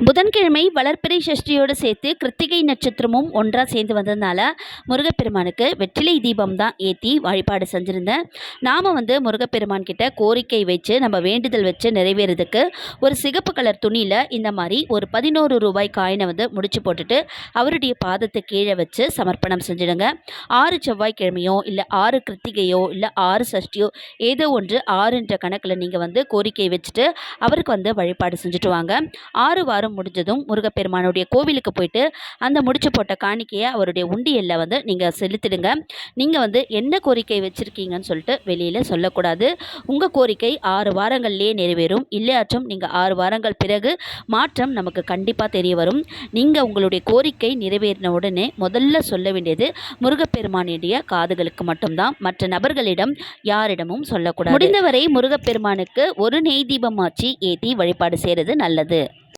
புதன்கிழமை வளர்பிறை சஷ்டியோடு சேர்த்து கிருத்திகை நட்சத்திரமும் ஒன்றாக சேர்ந்து வந்ததுனால முருகப்பெருமானுக்கு வெற்றிலை தீபம் தான் ஏற்றி வழிபாடு செஞ்சுருந்தேன். நாம் முருகப்பெருமான் கிட்ட கோரிக்கை வச்சு நம்ம வேண்டுதல் வச்சு நிறைவேறதுக்கு ஒரு சிகப்பு கலர் துணியில் இந்த மாதிரி ஒரு 11 ரூபாய் காயினை முடிச்சு போட்டுட்டு அவருடைய பாதத்தை கீழே வச்சு சமர்ப்பணம் செஞ்சிடுங்க. 6 செவ்வாய்க்கிழமையோ இல்லை 6 கிருத்திகையோ இல்லை 6 சஷ்டியோ ஏதோ ஒன்று 6 கணக்கில் நீங்கள் கோரிக்கை வச்சுட்டு அவருக்கு வழிபாடு செஞ்சுட்டு வாங்க. 6 வாரம் முடிஞ்சதும் முருகப்பெருமானுடைய கோவிலுக்கு போயிட்டு அந்த முடிச்சு போட்ட காணிக்கையை அவருடைய உண்டியலில் நீங்கள் செலுத்திடுங்க. நீங்கள் என்ன கோரிக்கை வச்சுருக்கீங்கன்னு சொல்லிட்டு வெளியில் சொல்லக்கூடாது. உங்கள் கோரிக்கை 6 வாரங்கள்லேயே நிறைவேறும். இல்லையாச்சும் நீங்கள் 6 வாரங்கள் பிறகு மாற்றம் நமக்கு கண்டிப்பாக தெரிய வரும். நீங்கள் உங்களுடைய கோரிக்கை நிறைவேறின உடனே முதல்ல சொல்ல வேண்டியது முருகப்பெருமானுடைய காதுகளுக்கு மட்டும்தான். மற்ற நபர்களிடம் யாரிடமும் சொல்லக்கூடாது. முடிந்தவரை முருகப்பெருமானுக்கு ஒரு நெய் தீபமாச்சு ஏற்றி வழிபாடு செய்கிறது நல்லது.